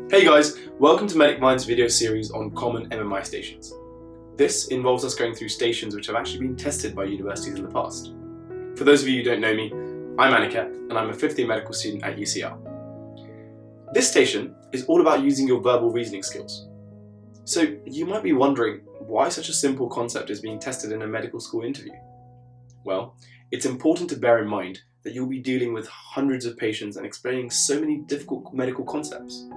Hey guys, welcome to Medic Mind's video series on common MMI stations. This involves us going through stations which have actually been tested by universities in the past. For those of you who don't know me, I'm Aniket and I'm a 5th year medical student at UCL. This station is all about using your verbal reasoning skills. So you might be wondering why such a simple concept is being tested in a medical school interview. Well, it's important to bear in mind that you'll be dealing with hundreds of patients and explaining so many difficult medical concepts.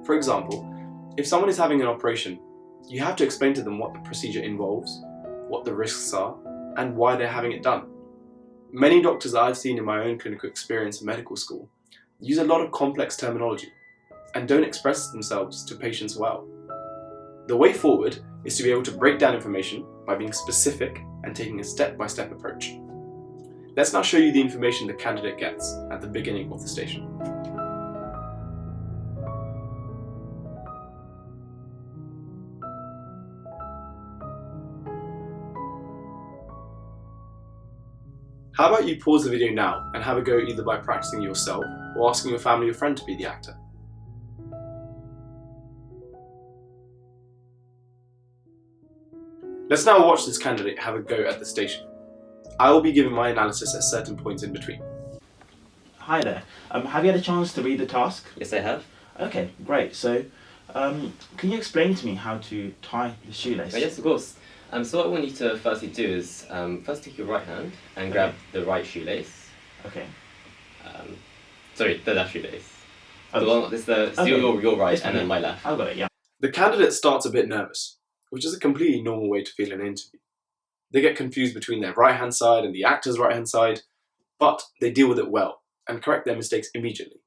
For example, if someone is having an operation, you have to explain to them what the procedure involves, what the risks are, and why they're having it done. Many doctors that I've seen in my own clinical experience in medical school use a lot of complex terminology and don't express themselves to patients well. The way forward is to be able to break down information by being specific and taking a step-by-step approach. Let's now show you the information the candidate gets at the beginning of the station. How about you pause the video now and have a go either by practicing yourself or asking your family or friend to be the actor. Let's now watch this candidate have a go at the station. I will be giving my analysis at certain points in between. Hi there. Have you had a chance to read the task? Yes, I have. Okay, great. So, can you explain to me how to tie the shoelace? Oh, yes, of course. So what I want you to firstly do is first take your right hand and grab the right shoelace. Okay. Sorry, the left shoelace. Oh. The one, this the Okay. your right This and one, then my left. I've got it, yeah. The candidate starts a bit nervous, which is a completely normal way to feel in an interview. They get confused between their right hand side and the actor's right hand side, but they deal with it well and correct their mistakes immediately.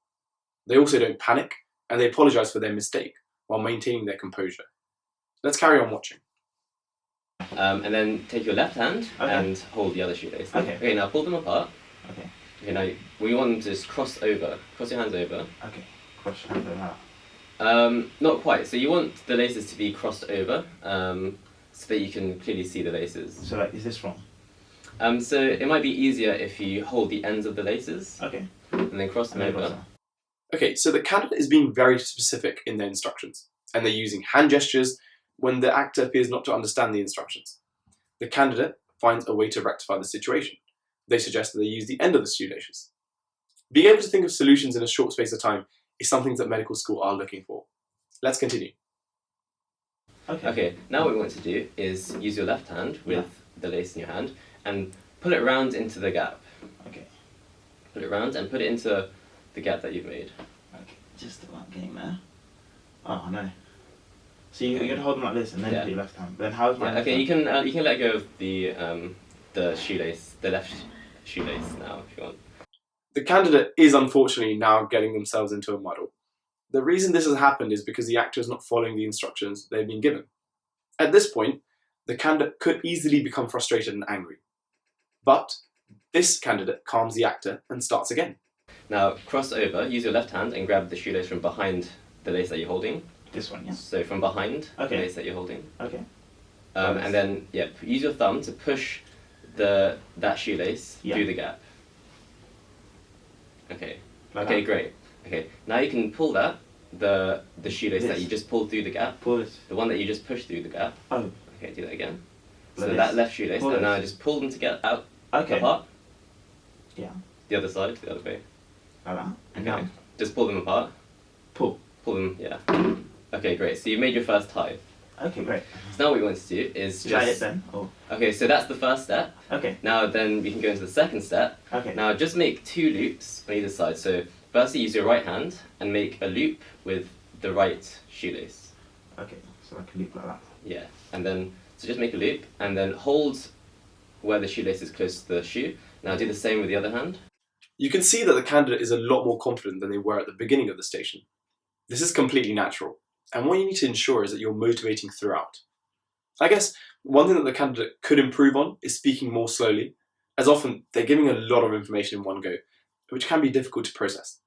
They also don't panic and they apologise for their mistake while maintaining their composure. Let's carry on watching. And then take your left hand Okay. and hold the other shoelace. Okay. Okay, now pull them apart. Okay. Okay, now we want them to just cross your hands over. Okay. Cross your hands over that. Not quite. So you want the laces to be crossed over so that you can clearly see the laces. So, like, is this wrong? So it might be easier if you hold the ends of the laces Okay. and then cross them And then over. cross Okay, so the candidate is being very specific in their instructions, and they're using hand gestures when the actor appears not to understand the instructions. The candidate finds a way to rectify the situation. They suggest that they use the end of the shoelaces. Being able to think of solutions in a short space of time is something that medical school are looking for. Let's continue. Okay, now what we want to do is use your left hand with the lace in your hand and pull it round into the gap. Okay. Put it round and put it into the gap that you've made. Okay. Just about getting there. Oh, no. So you're going to hold them like this and then put your left hand. But then how's my Yeah, left okay, hand? you can let go of the shoelace, the left shoelace now if you want. The candidate is unfortunately now getting themselves into a muddle. The reason this has happened is because the actor is not following the instructions they've been given. At this point, the candidate could easily become frustrated and angry. But this candidate calms the actor and starts again. Now cross over, use your left hand and grab the shoelace from behind the lace that you're holding. This one, yeah? So from behind the Okay. lace that you're holding. Okay. And then, use your thumb to push that shoelace through the gap. Okay. Like Okay, that? great. Okay, now you can pull the shoelace that This. you just pulled through the gap. Pull this. The one that you just pushed through the gap. Oh. Okay, do that again. Like So this. that left shoelace, Pull and now this. just pull them together out Okay. apart. Yeah. The other side, the other way. Like that. And Okay. now Just pull them apart. pull. Pull them, yeah. Okay, great. So you've made your first tie. Okay, great. So now what we want to do is Is that just. it then? Oh. Okay, so that's the first step. Okay. Now then we can go into the second step. Okay. Now just make 2 loops on either side. So firstly use your right hand and make a loop with the right shoelace. Okay. So like a loop like that. Yeah. And then, so just make a loop and then hold where the shoelace is close to the shoe. Now do the same with the other hand. You can see that the candidate is a lot more confident than they were at the beginning of the station. This is completely natural, and what you need to ensure is that you're motivating throughout. I guess one thing that the candidate could improve on is speaking more slowly, as often they're giving a lot of information in one go, which can be difficult to process.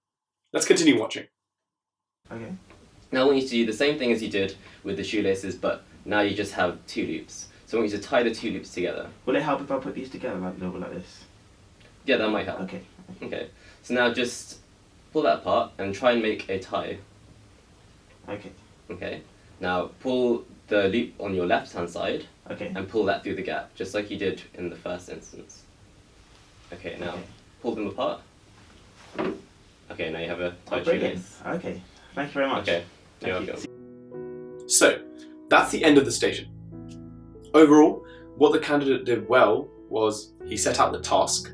Let's continue watching. Okay. Now I want you to do the same thing as you did with the shoelaces, but now you just have 2 loops. So I want you to tie the two loops together. Will it help if I put these together like a little bit like this? Yeah, that might help. Okay. Okay. So now just pull that apart and try and make a tie. Okay. Okay. Now pull the loop on your left-hand side. Okay. And pull that through the gap, just like you did in the first instance. Okay, now pull them apart. Okay, now you have a tied shoelace. Okay. Thank you very much. Okay. You're welcome. So, that's the end of the station. Overall, what the candidate did well was he set out the task,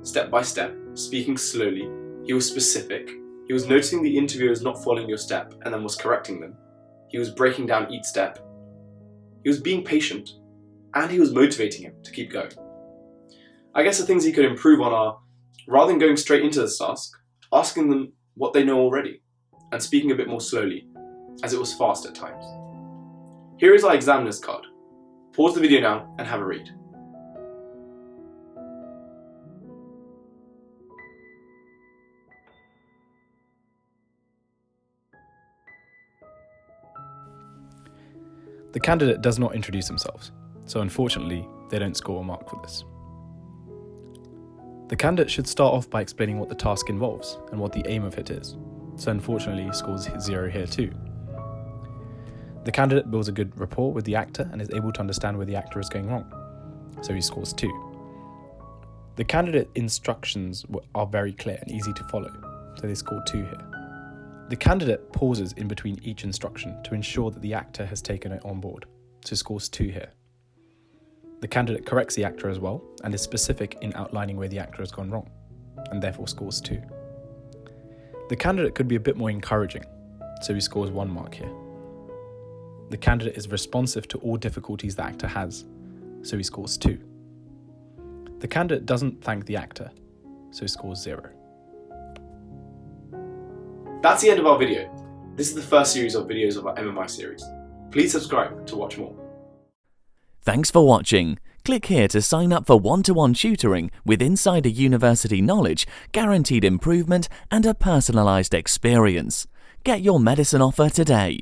step by step, speaking slowly. He was specific. He was noticing the interviewers not following your step and then was correcting them. He was breaking down each step. He was being patient, and he was motivating him to keep going. I guess the things he could improve on are, rather than going straight into this task, asking them what they know already, and speaking a bit more slowly, as it was fast at times. Here is our examiner's card. Pause the video now and have a read. The candidate does not introduce themselves, so unfortunately, they don't score a mark for this. The candidate should start off by explaining what the task involves and what the aim of it is, so unfortunately he scores 0 here too. The candidate builds a good rapport with the actor and is able to understand where the actor is going wrong, so he scores 2. The candidate instructions are very clear and easy to follow, so they score 2 here. The candidate pauses in between each instruction to ensure that the actor has taken it on board, so scores 2 here. The candidate corrects the actor as well and is specific in outlining where the actor has gone wrong, and therefore scores 2. The candidate could be a bit more encouraging, so he scores 1 mark here. The candidate is responsive to all difficulties the actor has, so he scores 2. The candidate doesn't thank the actor, so he scores 0. That's the end of our video. This is the first series of videos of our MMI series. Please subscribe to watch more. Thanks for watching. Click here to sign up for one-to-one tutoring with insider university knowledge, guaranteed improvement, and a personalised experience. Get your medicine offer today.